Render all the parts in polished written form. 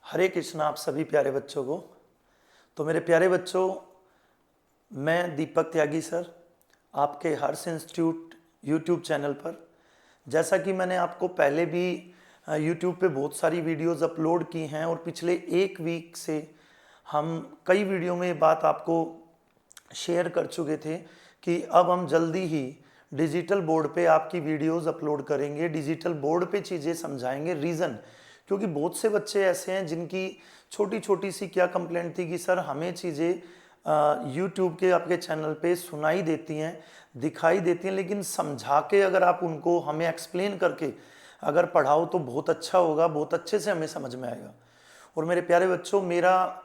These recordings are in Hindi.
हरे कृष्णा आप सभी प्यारे बच्चों को। तो मेरे प्यारे बच्चों, मैं दीपक त्यागी सर आपके हर्ष इंस्टीट्यूट यूट्यूब चैनल पर, जैसा कि मैंने आपको पहले भी यूट्यूब पे बहुत सारी वीडियोस अपलोड की हैं और पिछले एक वीक से हम कई वीडियो में ये बात आपको शेयर कर चुके थे कि अब हम जल्दी ही डिजिटल बोर्ड पे आपकी वीडियोस अपलोड करेंगे, डिजिटल बोर्ड पे चीज़ें समझाएंगे। रीज़न क्योंकि बहुत से बच्चे ऐसे हैं जिनकी छोटी छोटी सी क्या कंप्लेंट थी कि सर हमें चीज़ें यूट्यूब के आपके चैनल पे सुनाई देती हैं, दिखाई देती हैं, लेकिन समझा के अगर आप उनको हमें एक्सप्लेन करके अगर पढ़ाओ तो बहुत अच्छा होगा, बहुत अच्छे से हमें समझ में आएगा। और मेरे प्यारे बच्चों, मेरा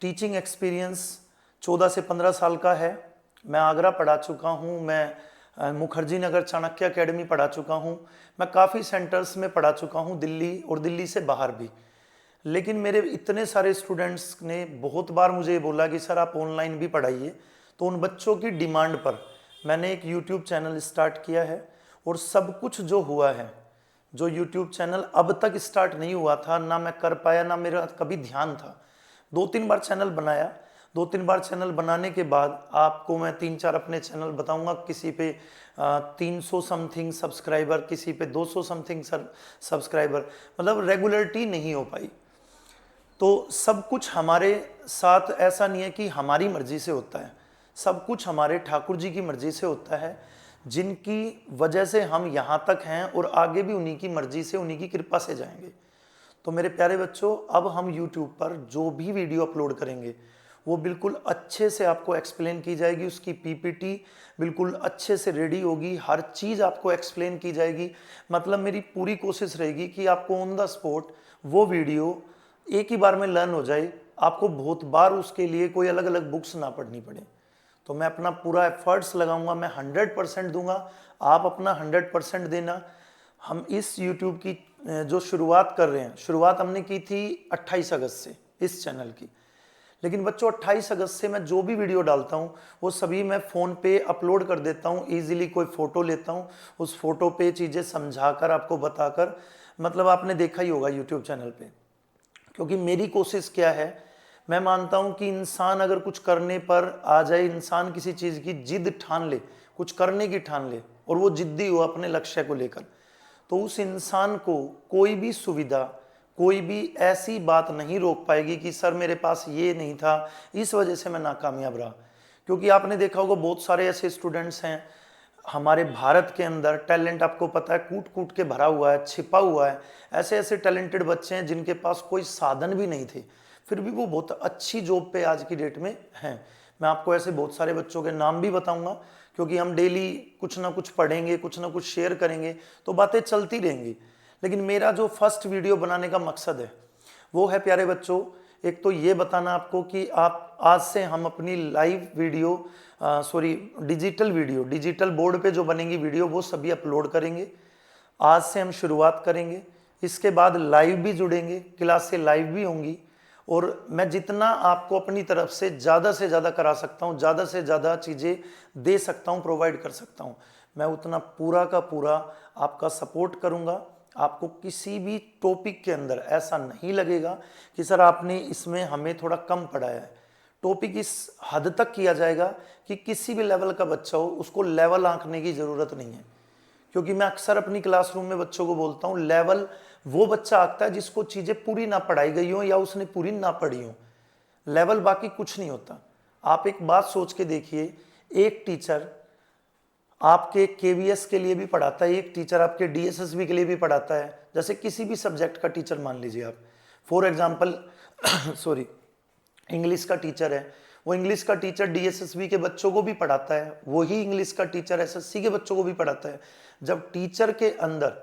टीचिंग एक्सपीरियंस 14 से 15 साल का है। मैं आगरा पढ़ा चुका हूँ, मैं मुखर्जी नगर चाणक्य एकेडमी पढ़ा चुका हूँ, मैं काफ़ी सेंटर्स में पढ़ा चुका हूँ, दिल्ली और दिल्ली से बाहर भी। लेकिन मेरे इतने सारे स्टूडेंट्स ने बहुत बार मुझे ये बोला कि सर आप ऑनलाइन भी पढ़ाइए। तो उन बच्चों की डिमांड पर मैंने एक यूट्यूब चैनल स्टार्ट किया है। और सब कुछ जो हुआ है, जो यूट्यूब चैनल अब तक स्टार्ट नहीं हुआ था, ना मैं कर पाया, ना मेरा कभी ध्यान था। 2-3 बार चैनल बनाया। 2-3 बार चैनल बनाने के बाद आपको मैं 3-4 अपने चैनल बताऊंगा। किसी पे 300 समथिंग सब्सक्राइबर, किसी पे 200 समथिंग सब्सक्राइबर, मतलब रेगुलरिटी नहीं हो पाई। तो सब कुछ हमारे साथ ऐसा नहीं है कि हमारी मर्जी से होता है, सब कुछ हमारे ठाकुर जी की मर्जी से होता है, जिनकी वजह से हम यहाँ तक हैं और आगे भी उन्हीं की मर्जी से, उन्हीं की कृपा से जाएंगे। तो मेरे प्यारे बच्चों, अब हम YouTube पर जो भी वीडियो अपलोड करेंगे वो बिल्कुल अच्छे से आपको एक्सप्लेन की जाएगी, उसकी पीपीटी बिल्कुल अच्छे से रेडी होगी, हर चीज़ आपको एक्सप्लेन की जाएगी। मतलब मेरी पूरी कोशिश रहेगी कि आपको ऑन द स्पॉट वो वीडियो एक ही बार में लर्न हो जाए, आपको बहुत बार उसके लिए कोई अलग अलग बुक्स ना पढ़नी पड़े। तो मैं अपना पूरा एफर्ट्स लगाऊंगा, मैं 100% दूंगा, आप अपना 100% देना। हम इस YouTube की जो शुरुआत कर रहे हैं, शुरुआत हमने की थी 28 अगस्त से इस चैनल की। लेकिन बच्चों 28 अगस्त से मैं जो भी वीडियो डालता हूँ वो सभी मैं फ़ोन पे अपलोड कर देता हूँ। ईजिली कोई फ़ोटो लेता हूँ, उस फोटो पे चीज़ें समझाकर आपको बताकर, मतलब आपने देखा ही होगा यूट्यूब चैनल पे। क्योंकि मेरी कोशिश क्या है, मैं मानता हूं कि इंसान अगर कुछ करने पर आ जाए, इंसान किसी चीज़ की जिद ठान ले, कुछ करने की ठान ले और वो जिद्दी हो अपने लक्ष्य को लेकर, तो उस इंसान को कोई भी सुविधा, कोई भी ऐसी बात नहीं रोक पाएगी कि सर मेरे पास ये नहीं था, इस वजह से मैं नाकामयाब रहा। क्योंकि आपने देखा होगा बहुत सारे ऐसे स्टूडेंट्स हैं हमारे भारत के अंदर, टैलेंट आपको पता है कूट कूट के भरा हुआ है, छिपा हुआ है। ऐसे ऐसे टैलेंटेड बच्चे हैं जिनके पास कोई साधन भी नहीं थे, फिर भी वो बहुत अच्छी जॉब पे आज की डेट में हैं। मैं आपको ऐसे बहुत सारे बच्चों के नाम भी बताऊंगा, क्योंकि हम डेली कुछ ना कुछ पढ़ेंगे, कुछ ना कुछ शेयर करेंगे, तो बातें चलती रहेंगी। लेकिन मेरा जो फर्स्ट वीडियो बनाने का मकसद है वो है प्यारे बच्चों, एक तो ये बताना आपको कि आप आज से हम अपनी live video, digital video, digital board पे जो बनेंगी वीडियो वो सभी अपलोड करेंगे। आज से हम शुरुआत करेंगे, इसके बाद लाइव भी जुड़ेंगे, क्लास से लाइव भी होंगी। और मैं जितना आपको अपनी तरफ से ज़्यादा करा सकता हूँ, ज़्यादा से ज़्यादा चीज़ें दे सकता हूँ, प्रोवाइड कर सकता हूँ, मैं उतना पूरा का पूरा आपका सपोर्ट करूँगा। आपको किसी भी टॉपिक के अंदर ऐसा नहीं लगेगा कि सर आपने इसमें हमें थोड़ा कम पढ़ाया है। टॉपिक इस हद तक किया जाएगा कि किसी भी लेवल का बच्चा हो उसको लेवल आंकने की ज़रूरत नहीं है। क्योंकि मैं अक्सर अपनी क्लासरूम में बच्चों को बोलता हूँ, लेवल वो बच्चा आंकता है जिसको चीज़ें पूरी ना पढ़ाई गई हो या उसने पूरी ना पढ़ी हो। लेवल बाकी कुछ नहीं होता। आप एक बात सोच के देखिए, एक टीचर आपके केवीएस के लिए भी पढ़ाता है, एक टीचर आपके डीएसएसबी के लिए भी पढ़ाता है। जैसे किसी भी सब्जेक्ट का टीचर मान लीजिए आप, फॉर एग्जाम्पल इंग्लिश का टीचर है, वो इंग्लिश का टीचर डीएसएसबी के बच्चों को भी पढ़ाता है, वही इंग्लिश का टीचर एसएससी के बच्चों को भी पढ़ाता है। जब टीचर के अंदर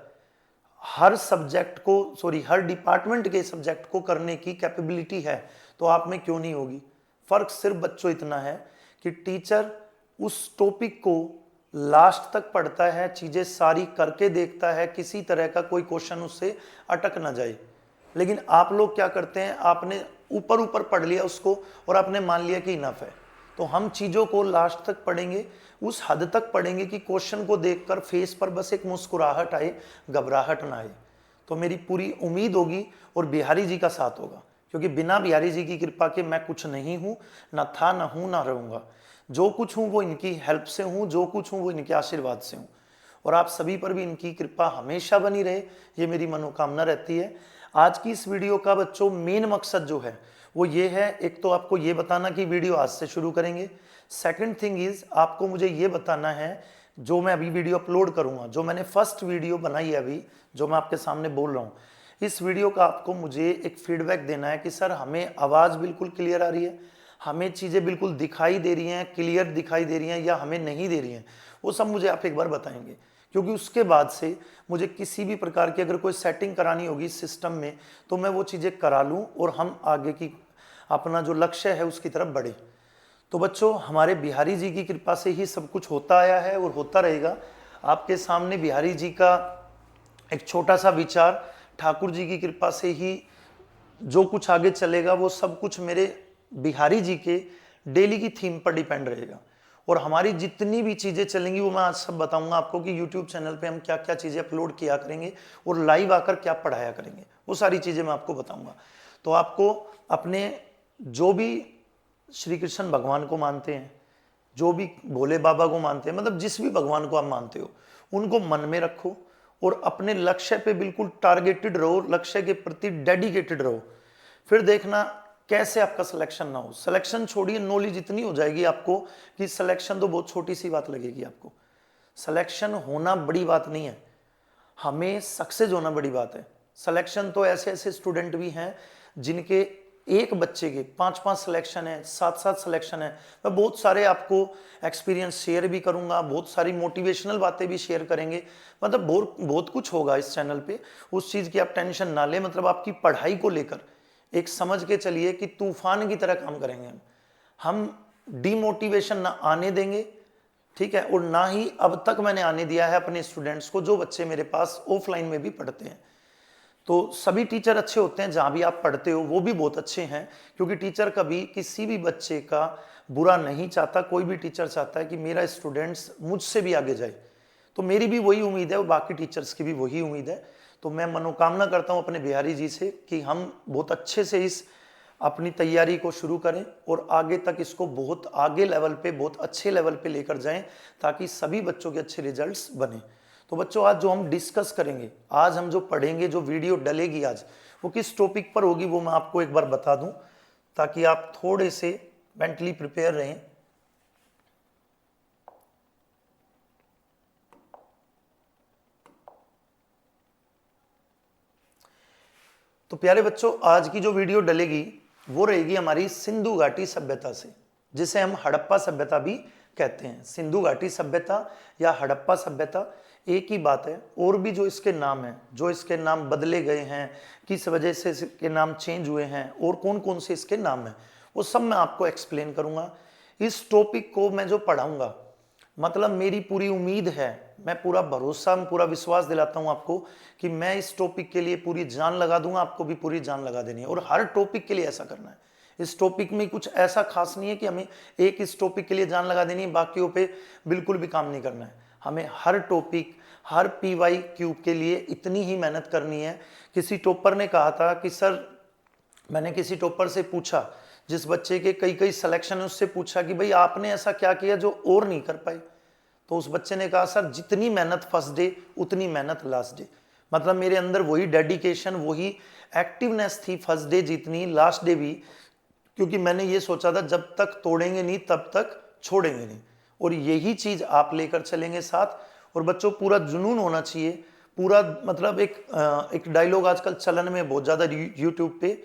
हर सब्जेक्ट को, हर डिपार्टमेंट के सब्जेक्ट को करने की कैपेबिलिटी है, तो आप में क्यों नहीं होगी। फर्क सिर्फ बच्चों इतना है कि टीचर उस टॉपिक को लास्ट तक पढ़ता है, चीजें सारी करके देखता है, किसी तरह का कोई क्वेश्चन उससे अटक ना जाए। लेकिन आप लोग क्या करते हैं, आपने ऊपर ऊपर पढ़ लिया उसको और आपने मान लिया कि इनफ है। तो हम चीज़ों को लास्ट तक पढ़ेंगे, उस हद तक पढ़ेंगे कि क्वेश्चन को देखकर फेस पर बस एक मुस्कुराहट आए, घबराहट ना आए। तो मेरी पूरी उम्मीद होगी और बिहारी जी का साथ होगा, क्योंकि बिना बिहारी जी की कृपा के मैं कुछ नहीं हूँ, ना था, ना हूँ, ना रहूँगा। जो कुछ हूँ वो इनकी हेल्प से हूँ, जो कुछ हूँ वो इनके आशीर्वाद से हूँ। और आप सभी पर भी इनकी कृपा हमेशा बनी रहे, ये मेरी मनोकामना रहती है। आज की इस वीडियो का बच्चों मेन मकसद जो है वो ये है, एक तो आपको ये बताना कि वीडियो आज से शुरू करेंगे। सेकंड थिंग इज आपको मुझे ये बताना है, जो मैं अभी वीडियो अपलोड करूंगा, जो मैंने फर्स्ट वीडियो बनाई है अभी, जो मैं आपके सामने बोल रहा हूँ, इस वीडियो का आपको मुझे एक फीडबैक देना है कि सर हमें आवाज़ बिल्कुल क्लियर आ रही है, हमें चीज़ें बिल्कुल दिखाई दे रही हैं, क्लियर दिखाई दे रही हैं, या हमें नहीं दे रही हैं। वो सब मुझे आप एक बार बताएंगे, क्योंकि उसके बाद से मुझे किसी भी प्रकार की अगर कोई सेटिंग करानी होगी सिस्टम में तो मैं वो चीज़ें करा लूँ और हम आगे की अपना जो लक्ष्य है उसकी तरफ बढ़े। तो बच्चों हमारे बिहारी जी की कृपा से ही सब कुछ होता आया है और होता रहेगा। आपके सामने बिहारी जी का एक छोटा सा विचार, ठाकुर जी की कृपा से ही जो कुछ आगे चलेगा वो सब कुछ मेरे बिहारी जी के डेली की थीम पर डिपेंड रहेगा। और हमारी जितनी भी चीज़ें चलेंगी वो मैं आज सब बताऊंगा आपको कि यूट्यूब चैनल पे हम क्या क्या चीज़ें अपलोड किया करेंगे और लाइव आकर क्या पढ़ाया करेंगे, वो सारी चीज़ें मैं आपको बताऊंगा। तो आपको अपने जो भी श्री कृष्ण भगवान को मानते हैं, जो भी भोले बाबा को मानते हैं, मतलब जिस भी भगवान को आप मानते हो उनको मन में रखो और अपने लक्ष्य पे बिल्कुल टारगेटेड रहो, लक्ष्य के प्रति डेडिकेटेड रहो। फिर देखना कैसे आपका सिलेक्शन ना हो। सिलेक्शन छोड़िए, नॉलेज इतनी हो जाएगी आपको कि सिलेक्शन तो बहुत छोटी सी बात लगेगी आपको। सिलेक्शन होना बड़ी बात नहीं है, हमें सक्सेस होना बड़ी बात है। सिलेक्शन तो ऐसे ऐसे स्टूडेंट भी हैं जिनके एक बच्चे के 5-5 सिलेक्शन है, 7-7 सिलेक्शन है। मैं बहुत सारे आपको एक्सपीरियंस शेयर भी करूंगा, बहुत सारी मोटिवेशनल बातें भी शेयर करेंगे, मतलब बहुत बहुत कुछ होगा इस चैनल पे। उस चीज़ की आप टेंशन ना ले, मतलब आपकी पढ़ाई को लेकर एक समझ के चलिए कि तूफान की तरह काम करेंगे हम डिमोटिवेशन ना आने देंगे, ठीक है। और ना ही अब तक मैंने आने दिया है अपने स्टूडेंट्स को, जो बच्चे मेरे पास ऑफलाइन में भी पढ़ते हैं। तो सभी टीचर अच्छे होते हैं, जहाँ भी आप पढ़ते हो वो भी बहुत अच्छे हैं, क्योंकि टीचर कभी किसी भी बच्चे का बुरा नहीं चाहता। कोई भी टीचर चाहता है कि मेरा स्टूडेंट्स मुझसे भी आगे जाए। तो मेरी भी वही उम्मीद है और बाकी टीचर्स की भी वही उम्मीद है। तो मैं मनोकामना करता हूँ अपने बिहारी जी से कि हम बहुत अच्छे से इस अपनी तैयारी को शुरू करें और आगे तक इसको बहुत आगे लेवल पे, बहुत अच्छे लेवल पे लेकर जाएं, ताकि सभी बच्चों के अच्छे रिजल्ट्स बने। तो बच्चों आज जो हम डिस्कस करेंगे, आज हम जो पढ़ेंगे, जो वीडियो डलेगी आज, वो किस टॉपिक पर होगी वो मैं आपको एक बार बता दूं, ताकि आप थोड़े से मेंटली प्रिपेयर रहें। तो प्यारे बच्चों आज की जो वीडियो डलेगी वो रहेगी हमारी सिंधु घाटी सभ्यता से, जिसे हम हड़प्पा सभ्यता भी कहते हैं। सिंधु घाटी सभ्यता या हड़प्पा सभ्यता एक ही बात है, और भी जो इसके नाम हैं, जो इसके नाम बदले गए हैं, किस वजह से इसके नाम चेंज हुए हैं और कौन कौन से इसके नाम हैं, वो सब मैं आपको एक्सप्लेन करूंगा। इस टॉपिक को मैं जो पढ़ाऊंगा, मतलब मेरी पूरी उम्मीद है, मैं पूरा भरोसा, मैं पूरा विश्वास दिलाता हूं आपको कि मैं इस टॉपिक के लिए पूरी जान लगा दूंगा। आपको भी पूरी जान लगा देनी है और हर टॉपिक के लिए ऐसा करना है। इस टॉपिक में कुछ ऐसा खास नहीं है कि हमें एक इस टॉपिक के लिए जान लगा देनी है, बाकियों पे बिल्कुल भी काम नहीं करना है। हमें हर टॉपिक, हर PYQ के लिए इतनी ही मेहनत करनी है। किसी टॉपर ने कहा था कि सर, मैंने किसी टॉपर से पूछा, जिस बच्चे के कई कई सिलेक्शन है, उससे पूछा कि भाई आपने ऐसा क्या किया जो और नहीं कर पाए। तो उस बच्चे ने कहा सर, जितनी मेहनत फर्स्ट डे उतनी मेहनत लास्ट डे। मतलब मेरे अंदर वही डेडिकेशन, वही एक्टिवनेस थी फर्स्ट डे जितनी लास्ट डे भी, क्योंकि मैंने ये सोचा था जब तक तोड़ेंगे नहीं तब तक छोड़ेंगे नहीं। और यही चीज आप लेकर चलेंगे साथ। और बच्चों पूरा जुनून होना चाहिए, पूरा, मतलब एक डायलॉग आजकल चलन में बहुत ज्यादा यूट्यूब पे,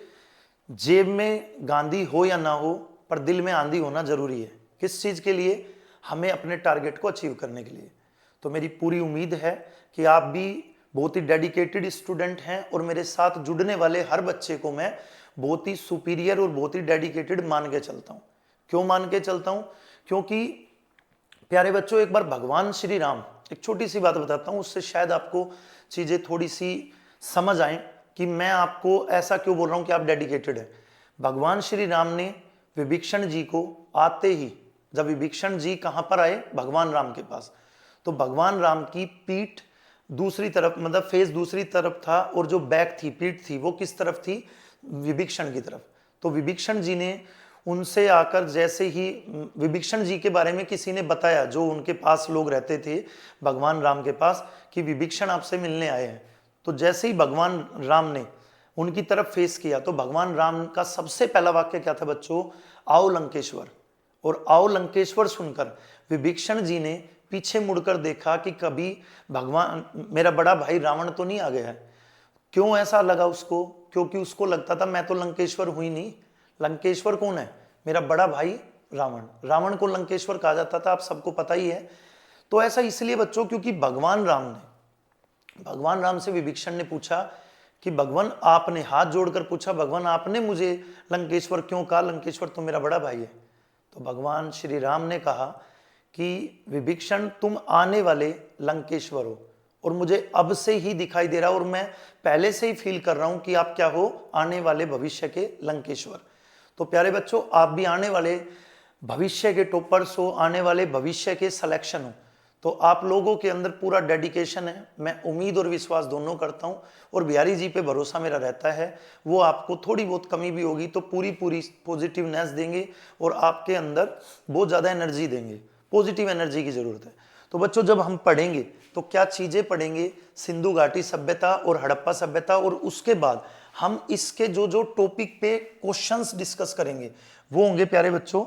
जेब में गांधी हो या ना हो पर दिल में आंधी होना जरूरी है। किस चीज के लिए? हमें अपने टारगेट को अचीव करने के लिए। तो मेरी पूरी उम्मीद है कि आप भी बहुत ही डेडिकेटेड स्टूडेंट हैं और मेरे साथ जुड़ने वाले हर बच्चे को मैं बहुत ही सुपीरियर और बहुत ही डेडिकेटेड मान के चलता हूं। क्यों मान के चलता हूं? क्योंकि प्यारे बच्चों, एक बार भगवान श्री राम, एक छोटी सी बात बताता हूं, उससे शायद आपको चीजें थोड़ी सी समझ आए कि मैं आपको ऐसा क्यों बोल रहा हूं कि आप डेडिकेटेड है। भगवान श्री राम ने विभीषण जी को आते ही, जब विभीषण जी कहां पर आए? भगवान राम के पास। तो भगवान राम की पीठ दूसरी तरफ, मतलब फेस दूसरी तरफ था, और जो बैक थी, पीठ थी, वो किस तरफ थी? विभीषण की तरफ। तो विभीषण जी ने उनसे आकर, जैसे ही विभीषण जी के बारे में किसी ने बताया, जो उनके पास लोग रहते थे भगवान राम के पास, कि विभीषण आपसे मिलने आए हैं, तो जैसे ही भगवान राम ने उनकी तरफ फेस किया तो भगवान राम का सबसे पहला वाक्य क्या था बच्चों? आओ लंकेश्वर। और आओ लंकेश्वर सुनकर विभीषण जी ने पीछे मुड़कर देखा कि कभी भगवान, मेरा बड़ा भाई रावण तो नहीं आ गया है। क्यों ऐसा लगा उसको? क्योंकि उसको लगता था मैं तो लंकेश्वर हुई नहीं। लंकेश्वर कौन है? मेरा बड़ा भाई रावण। रावण को लंकेश्वर कहा जाता था, आप सबको पता ही है। तो ऐसा इसलिए बच्चों क्योंकि भगवान राम से विभीषण ने पूछा कि भगवान, आपने हाथ जोड़कर पूछा, भगवान आपने मुझे लंकेश्वर क्यों कहा? लंकेश्वर तो मेरा बड़ा भाई है। तो भगवान श्री राम ने कहा कि विभीषण, तुम आने वाले लंकेश्वर हो, और मुझे अब से ही दिखाई दे रहा, और मैं पहले से ही फील कर रहा हूं कि आप क्या हो? आने वाले भविष्य के लंकेश्वर। तो प्यारे बच्चों, आप भी आने वाले भविष्य के टॉपर्स हो, आने वाले भविष्य के सिलेक्शन हो। तो आप लोगों के अंदर पूरा डेडिकेशन है, मैं उम्मीद और विश्वास दोनों करता हूं, और बिहारी जी पे भरोसा मेरा रहता है। वो आपको थोड़ी बहुत कमी भी होगी तो पूरी पॉजिटिवनेस देंगे, और आपके अंदर बहुत ज़्यादा एनर्जी देंगे। पॉजिटिव एनर्जी की जरूरत है। तो बच्चों, जब हम पढ़ेंगे तो क्या चीज़ें पढ़ेंगे? सिंधु घाटी सभ्यता और हड़प्पा सभ्यता, और उसके बाद हम इसके जो जो टॉपिक पे क्वेश्चंस डिस्कस करेंगे वो होंगे प्यारे बच्चों,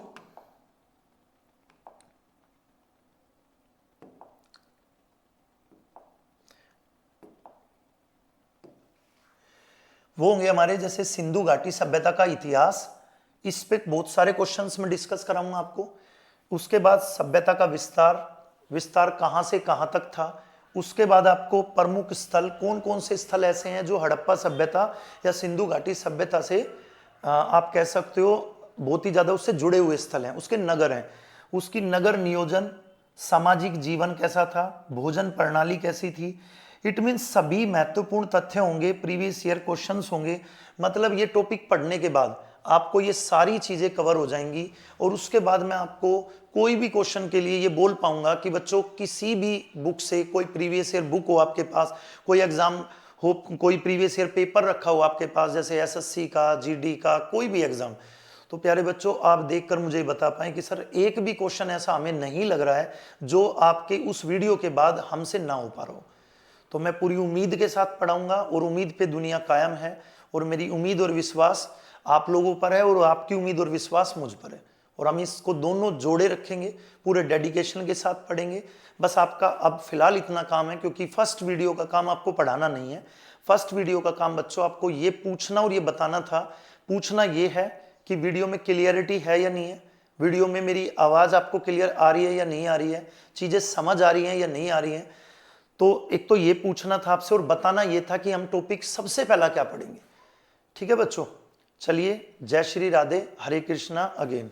वो होंगे हमारे जैसे सिंधु घाटी सभ्यता का इतिहास। इस पे बहुत सारे क्वेश्चंस में डिस्कस कराऊंगा आपको। उसके बाद सभ्यता का विस्तार कहां से कहां तक था। उसके बाद आपको प्रमुख स्थल, कौन कौन से स्थल ऐसे हैं जो हड़प्पा सभ्यता या सिंधु घाटी सभ्यता से आप कह सकते हो बहुत ही ज्यादा उससे जुड़े हुए स्थल हैं। उसके नगर हैं, उसकी नगर नियोजन, सामाजिक जीवन कैसा था, भोजन प्रणाली कैसी थी। इट मीन्स सभी महत्वपूर्ण तथ्य होंगे, प्रीवियस ईयर क्वेश्चंस होंगे। मतलब ये टॉपिक पढ़ने के बाद आपको ये सारी चीजें कवर हो जाएंगी, और उसके बाद मैं आपको कोई भी क्वेश्चन के लिए ये बोल पाऊंगा कि बच्चों, किसी भी बुक से, कोई प्रीवियस ईयर बुक हो आपके पास, कोई एग्जाम हो, कोई प्रीवियस ईयर पेपर रखा हो आपके पास, जैसे एसएससी का, जीडी का, कोई भी एग्जाम, तो प्यारे बच्चों आप देखकर मुझे बता पाएं कि सर एक भी क्वेश्चन ऐसा हमें नहीं लग रहा है जो आपके उस वीडियो के बाद हमसे ना हो पा रहा हो। तो मैं पूरी उम्मीद के साथ पढ़ाऊंगा, और उम्मीद पे दुनिया कायम है, और मेरी उम्मीद और विश्वास आप लोगों पर है, और आपकी उम्मीद और विश्वास मुझ पर है, और हम इसको दोनों जोड़े रखेंगे, पूरे डेडिकेशन के साथ पढ़ेंगे। बस आपका अब फिलहाल इतना काम है, क्योंकि फर्स्ट वीडियो का काम आपको पढ़ाना नहीं है। फर्स्ट वीडियो का काम बच्चों आपको ये पूछना और ये बताना था। पूछना ये है कि वीडियो में क्लियरिटी है या नहीं है, वीडियो में मेरी आवाज़ आपको क्लियर आ रही है या नहीं आ रही है, चीज़ें समझ आ रही हैं या नहीं आ रही हैं। तो एक तो ये पूछना था आपसे, और बताना ये था कि हम टॉपिक सबसे पहला क्या पढ़ेंगे। ठीक है बच्चों, चलिए, जय श्री राधे, हरे कृष्णा अगेन।